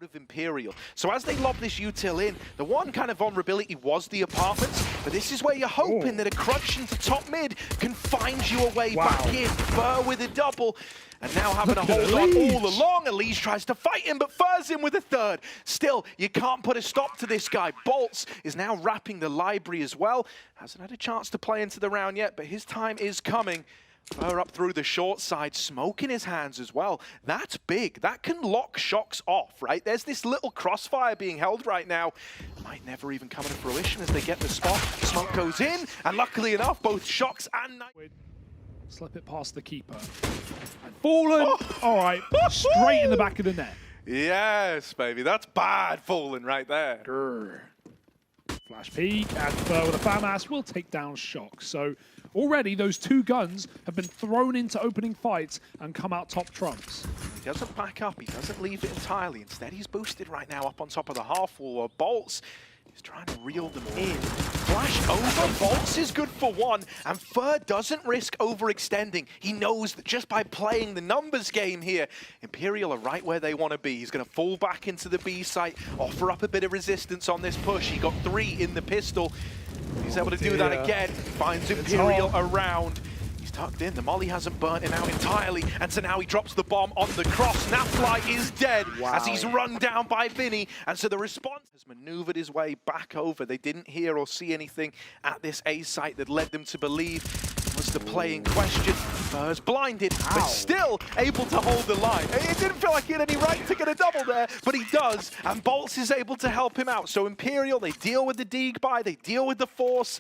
of Imperial. So as they lob this util in, the one kind of vulnerability was the apartments, but this is where you're hoping that a crunch into top mid can find you a way back in. Fur with a double, and now having to hold on all along. Elise tries to fight him, but Fur's in with a third. Still, you can't put a stop to this guy. Bolts is now wrapping the library as well. Hasn't had a chance to play into the round yet, but his time is coming. Fur up through the short side, smoke in his hands as well. That's big. That can lock shox off, right? There's this little crossfire being held right now. Might never even come into fruition as they get the spot. Smoke goes in, and luckily enough, both shox and slip it past the keeper. And Fallen! All right, straight in the back of the net. Yes, baby. That's bad Fallen right there. Grr. Flash peek, and Fur with a FAMAS will take down shox. So already those two guns have been thrown into opening fights and come out top trumps. He doesn't back up, he doesn't leave it entirely. Instead, he's boosted right now up on top of the half wall. Bolts is trying to reel them in. Flash over, Bolts is good for one, and Fur doesn't risk overextending. He knows that just by playing the numbers game here, Imperial are right where they want to be. He's going to fall back into the B site, offer up a bit of resistance on this push. He got 3 in the pistol. He's able to do that again. Finds Imperial around. He's tucked in. The molly hasn't burnt him out entirely. And so now he drops the bomb on the cross. navi is dead as he's run down by Vinny. And so the response has maneuvered his way back over. They didn't hear or see anything at this A site that led them to believe was the play in question. Fur's blinded, but still able to hold the line. It didn't feel like he had any right to get a double there, but he does, and Bolts is able to help him out. So Imperial, they deal with the Deeg buy, they deal with the force,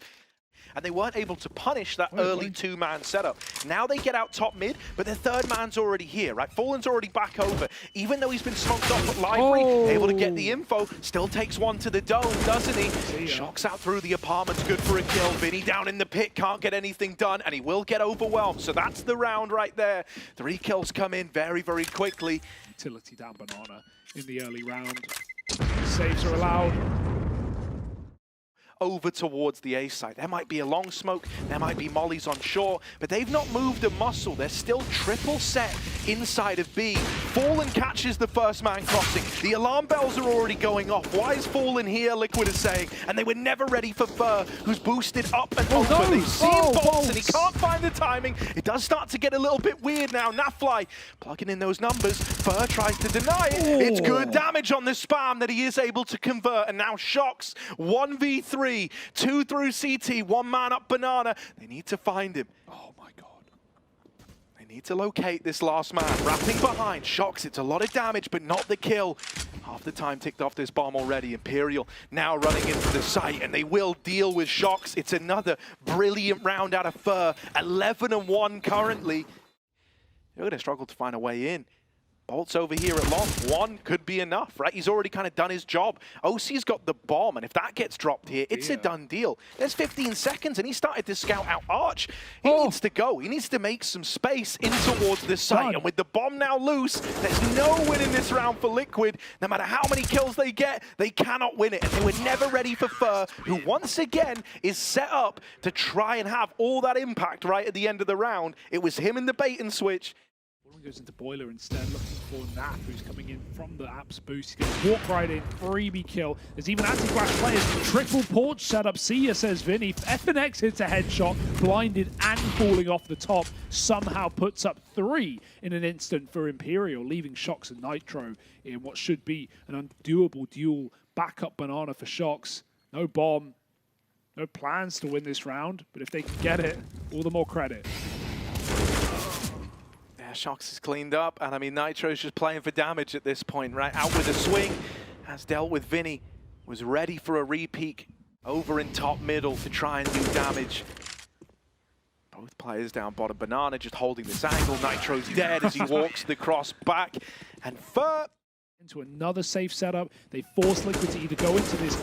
and they weren't able to punish that early two-man setup. Now they get out top mid, but their third man's already here, right? Fallen's already back over. Even though he's been smoked off at library, able to get the info, still takes one to the dome, doesn't he? Shox out through the apartments, good for a kill. Vinny down in the pit, can't get anything done, and he will get overwhelmed. So that's the round right there. 3 kills come in very, very quickly. Utility down Banana in the early round. Saves are allowed. Over towards the A site. There might be a long smoke, there might be mollies on shore, but they've not moved a muscle. They're still triple set inside of B. Fallen catches the first man crossing. The alarm bells are already going off. Why is Fallen here, Liquid is saying, and they were never ready for Fur, who's boosted up and over. They've seen Bolts and he can't find the timing. It does start to get a little bit weird now. navi plugging in those numbers. Fur tries to deny it. It's good damage on the spam that he is able to convert, and now shox 1v3. 2 through CT, 1 man up Banana. They need to find him. Oh my god. They need to locate this last man. Wrapping behind. shox, it's a lot of damage, but not the kill. Half the time ticked off this bomb already. Imperial now running into the site, and they will deal with shox. It's another brilliant round out of Fur. 11-1 currently. They're going to struggle to find a way in. Bolts over here at long. 1 could be enough, right? He's already kind of done his job. OC's got the bomb, and if that gets dropped here, it's a done deal. There's 15 seconds, and he started to scout out Arch. He needs to go. He needs to make some space in towards this site. And with the bomb now loose, there's no win in this round for Liquid. No matter how many kills they get, they cannot win it. And they were never ready for Fur, who once again is set up to try and have all that impact right at the end of the round. It was him in the bait and switch. Goes into Boiler instead, looking for navi, who's coming in from the apps boost. He's going to walk right in, freebie kill. There's even anti-crash players. Triple porch setup. See ya, says Vinny. FNX hits a headshot, blinded and falling off the top. Somehow puts up 3 in an instant for Imperial, leaving shox and Nitro in what should be an undoable duel. Backup Banana for shox. No bomb, no plans to win this round, but if they can get it, all the more credit. shox is cleaned up, and I mean, Nitro's just playing for damage at this point, right? Out with a swing, has dealt with Vinny, was ready for a re-peek over in top middle to try and do damage. Both players down bottom. Banana just holding this angle. Nitro's dead as he walks the cross back, and Fur into another safe setup. They force Liquid to either go into this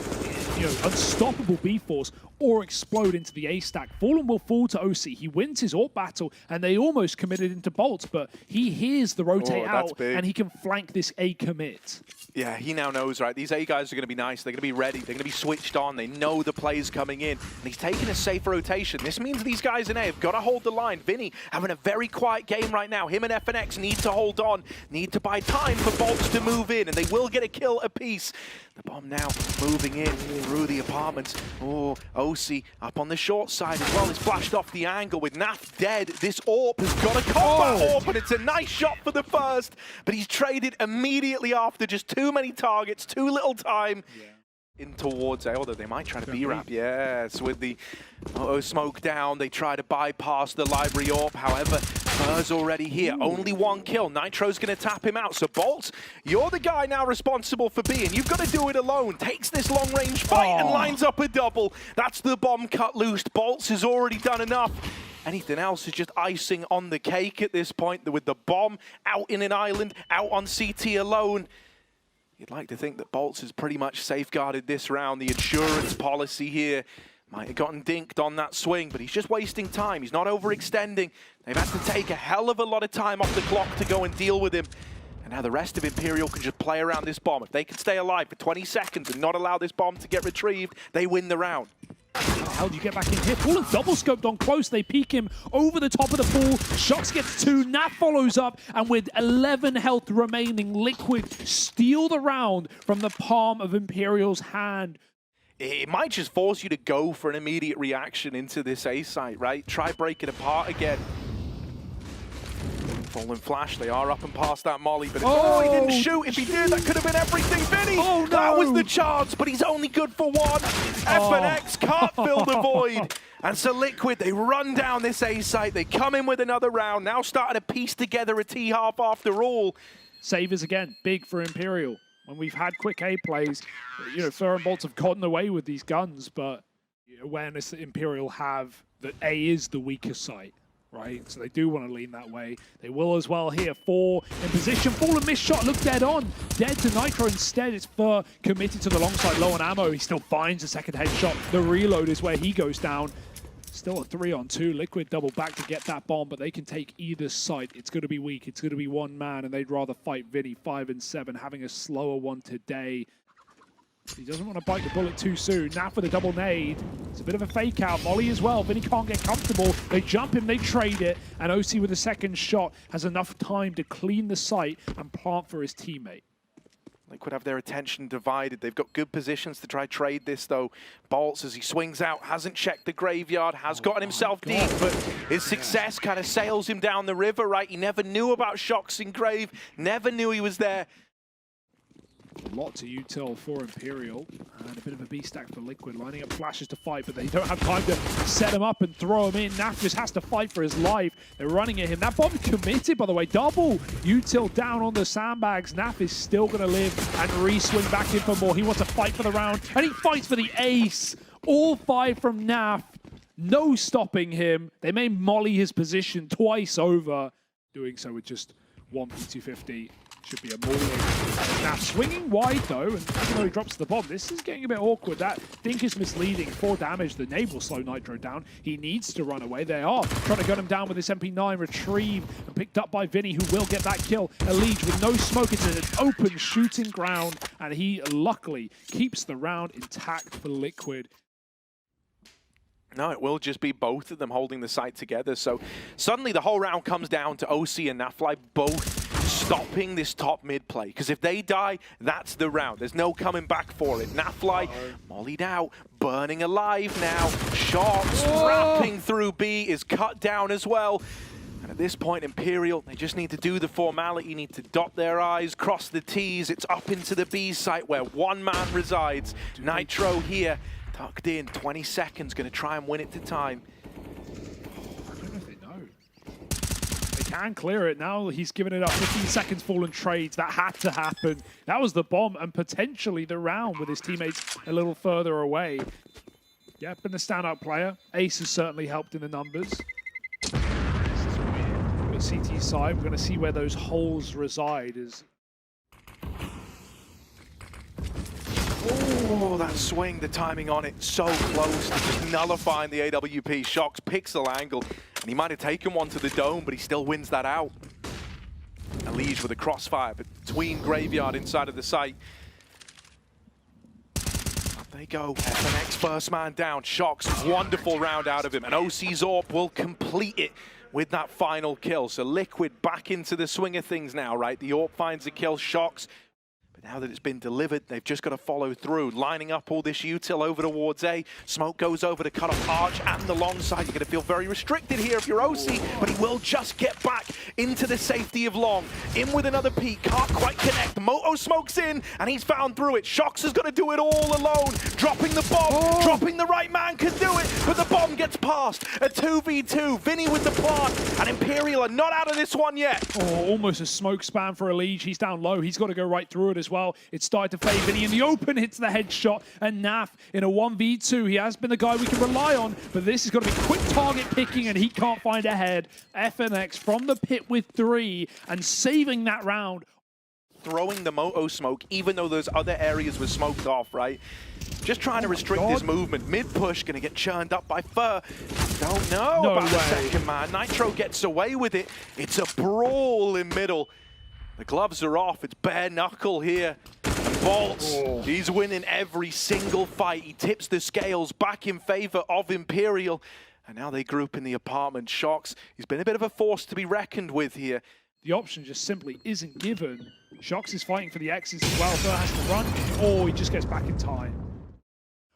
unstoppable B force or explode into the A stack. Fallen will fall to OC. He wins his AWP battle, and they almost committed into bolts, but he hears the rotate out, and he can flank this A commit. Yeah, he now knows, right? These A guys are going to be nice. They're going to be ready. They're going to be switched on. They know the play's coming in. And he's taking a safe rotation. This means these guys in A have got to hold the line. Vinny having a very quiet game right now. Him and FNX need to hold on. Need to buy time for bolts to move in. And they will get a kill apiece. The bomb now moving in through the apartments. Oh, OC up on the short side as well. He's flashed off the angle with Naf dead. This AWP has got a combat AWP, and it's a nice shot for the first. But he's traded immediately after. Just too many targets, too little time. In towards A, although they might try to B-wrap. Yes, with the smoke down, they try to bypass the library AWP. However, Fur's already here. Only one kill. Nitro's going to tap him out. So Bolt, you're the guy now responsible for B, and you've got to do it alone. Takes this long-range fight and lines up a double. That's the bomb cut loose. Bolts has already done enough. Anything else is just icing on the cake at this point. With the bomb out in an island, out on CT alone. You'd like to think that Bolts has pretty much safeguarded this round. The insurance policy here might have gotten dinked on that swing, but he's just wasting time. He's not overextending. They've had to take a hell of a lot of time off the clock to go and deal with him. And now the rest of Imperial can just play around this bomb. If they can stay alive for 20 seconds and not allow this bomb to get retrieved, they win the round. How do you get back in here? Fallen double scoped on close. They peek him over the top of the pool. shox gets 2. Nat follows up, and with 11 health remaining, Liquid steal the round from the palm of Imperial's hand. It might just force you to go for an immediate reaction into this A site, right? Try break it apart again. Fallen flash, they are up and past that molly, but he didn't shoot. If he did, that could have been everything. Vinny, that was the chance, but he's only good for one. FNX can't fill the void. And so Liquid, they run down this A site, they come in with another round, now starting to piece together a T-half after all. Savers again, big for Imperial. When we've had quick A plays, Fur and Bolts have gotten away with these guns, but the awareness that Imperial have that A is the weaker site. Right, so they do want to lean that way. They will as well here. 4 in position. Fallen missed shot, look dead on. Dead to Nitro instead. It's Fur committed to the long side, low on ammo. He still finds a second headshot. The reload is where he goes down. Still a 3-on-2. Liquid double back to get that bomb, but they can take either site. It's going to be weak. It's going to be one man, and they'd rather fight Vinny 5 and 7, having a slower one today. He doesn't want to bite the bullet too soon. Now for the double nade. It's a bit of a fake out. Molly as well. Vinny can't get comfortable. They jump him, they trade it. And OC with a second shot has enough time to clean the site and plant for his teammate. Liquid have their attention divided. They've got good positions to try trade this though. Bolts, as he swings out, hasn't checked the graveyard, has gotten himself deep, but his success kind of sails him down the river, right? He never knew about shox in grave, never knew he was there. A lot to util for Imperial, and a bit of a B stack for Liquid, lining up flashes to fight, but they don't have time to set him up and throw him in. Naf just has to fight for his life. They're running at him. That bomb committed, by the way. Double util down on the sandbags. Naf is still going to live and re-swing back in for more. He wants to fight for the round, and he fights for the ace. All 5 from Naf. No stopping him. They may molly his position twice over. Doing so with just 1 P250. Should be a mauling. Now swinging wide though, and even though he drops the bomb, this is getting a bit awkward. That think is misleading. 4 damage. The nade will slow Nitro down. He needs to run away. They are trying to gun him down with this MP9, retrieved and picked up by Vinny, who will get that kill. Elige with no smoke. It's an open shooting ground, and he luckily keeps the round intact for Liquid. No, it will just be both of them holding the site together. So suddenly the whole round comes down to OC and Nafly both stopping this top mid play. Because if they die, that's the round. There's no coming back for it. Nafly mollied out, burning alive now. shox wrapping through B is cut down as well. And at this point, Imperial, they just need to do the formality, need to dot their I's, cross the T's. It's up into the B site where one man resides. Nitro here. Tucked in, 20 seconds, going to try and win it to time. I don't know if they know. They can clear it now. He's given it up. 15 seconds Fallen trades. That had to happen. That was the bomb and potentially the round with his teammates a little further away. Yeah, been a standout player. Ace has certainly helped in the numbers. This is weird. But CT side, we're going to see where those holes reside. Oh, that swing, the timing on it, so close to just nullifying the AWP. shox, pixel angle, and he might have taken one to the dome, but he still wins that out. Elige with a crossfire between Graveyard inside of the site. Up they go, FNX first man down. shox, wonderful round out of him, and OC Zorp will complete it with that final kill. So Liquid back into the swing of things now, right? The AWP finds the kill, shox. Now that it's been delivered, they've just got to follow through, lining up all this util over towards A. Smoke goes over to cut off Arch and the long side. You're going to feel very restricted here if you're OC, but he will just get back into the safety of long. In with another peek, can't quite connect. Moto smokes in, and he's found through it. shox has got to do it all alone. Dropping the bomb, dropping the right man can do it, but the bomb gets past. A 2v2, Vinny with the plant, and Imperial are not out of this one yet. Oh, almost a smoke spam for Elige. He's down low. He's got to go right through it as well. It started to fade. Vinny in the open hits the headshot, and Naf in a 1v2. He has been the guy we can rely on, but this is going to be quick target picking, and he can't find a head. FNX from the pit with 3 and saving that round. Throwing the moto smoke, even though those other areas were smoked off, right? Just trying to restrict his movement. Mid-push, going to get churned up by Fur. Don't know about the second man. Nitro gets away with it. It's a brawl in middle. The gloves are off. It's bare knuckle here. And Bolts, he's winning every single fight. He tips the scales back in favor of Imperial. And now they group in the apartment. shox, he's been a bit of a force to be reckoned with here. The option just simply isn't given. shox is fighting for the X's as well. Fur has to run, or he just gets back in time.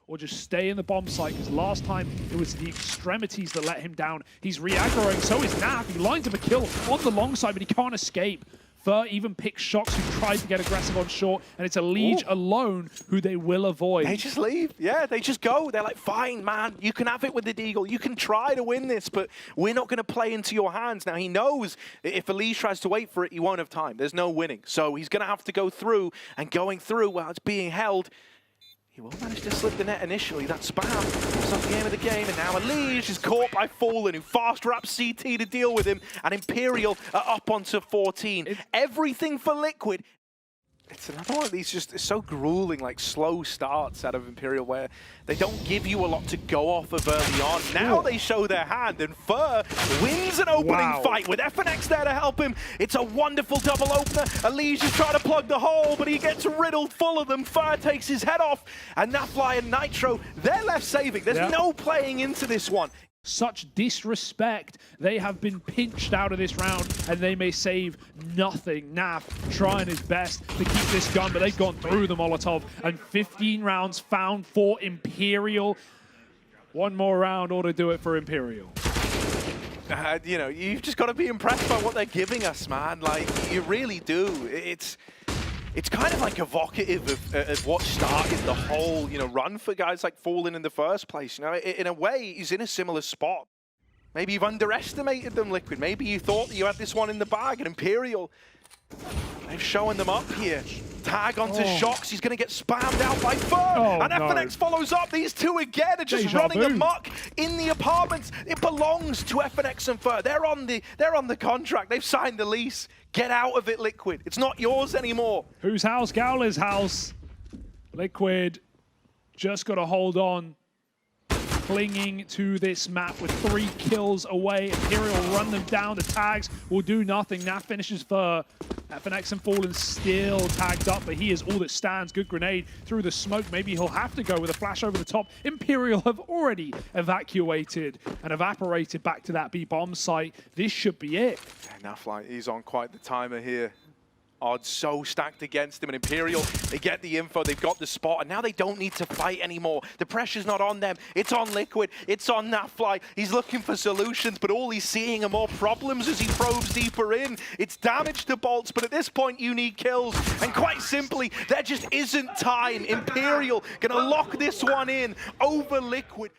Or just stay in the bomb site, because last time it was the extremities that let him down. He's re-aggroing, so is Naf. He lines up a kill on the long side, but he can't escape. Fur even picks shox, who tried to get aggressive on short, and it's Elige alone who they will avoid. They just leave. Yeah, they just go. They're like, fine, man, you can have it with the Deagle. You can try to win this, but we're not going to play into your hands. Now, he knows if Elige tries to wait for it, he won't have time. There's no winning. So he's going to have to go through, and going through while it's being held, he will manage to slip the net initially. That spam. It's not the aim of the game. And now Elige is caught by Fallen, who fast wraps CT to deal with him. And Imperial are up onto 14. Everything for Liquid. It's another one of these just so grueling, like slow starts out of Imperial, where they don't give you a lot to go off of early on. Now they show their hand, and Fur wins an opening fight with FNX there to help him. It's a wonderful double opener. Elige is trying to plug the hole, but he gets riddled full of them. Fur takes his head off, and Nafly and Nitro, they're left saving. There's no playing into this one. Such disrespect. They have been pinched out of this round, and they may save nothing. Naf trying his best to keep this gun, but they've gone through the Molotov, and 15 rounds found for Imperial. One more round ought to do it for Imperial. You know, you've just got to be impressed by what they're giving us, man. Like, you really do. It's kind of like evocative of what started the whole, you know, run for guys like Fallen in the first place. You know, in a way, he's in a similar spot. Maybe you've underestimated them, Liquid. Maybe you thought that you had this one in the bag, and Imperial, they've shown them up here. Tag onto shox. He's going to get spammed out by Fur. And FNX follows up. These two again are just running amok in the apartments. It belongs to FNX and Fur. They're on the contract. They've signed the lease. Get out of it, Liquid. It's not yours anymore. Whose house? Gaules' house. Liquid just got to hold on. Clinging to this map with 3 kills away. Imperial run them down. The tags will do nothing. Naf finishes Fur. FNX and Fallen still tagged up, but he is all that stands. Good grenade through the smoke. Maybe he'll have to go with a flash over the top. Imperial have already evacuated and evaporated back to that B-bomb site. This should be it. Yeah, Nafly, he's on quite the timer here. Odds so stacked against him, and Imperial, they get the info, they've got the spot, and now they don't need to fight anymore. The pressure's not on them, it's on Liquid, it's on Nafly. He's looking for solutions, but all he's seeing are more problems as he probes deeper in. It's damage to Bolts, but at this point you need kills, and quite simply, there just isn't time. Imperial gonna lock this one in over Liquid.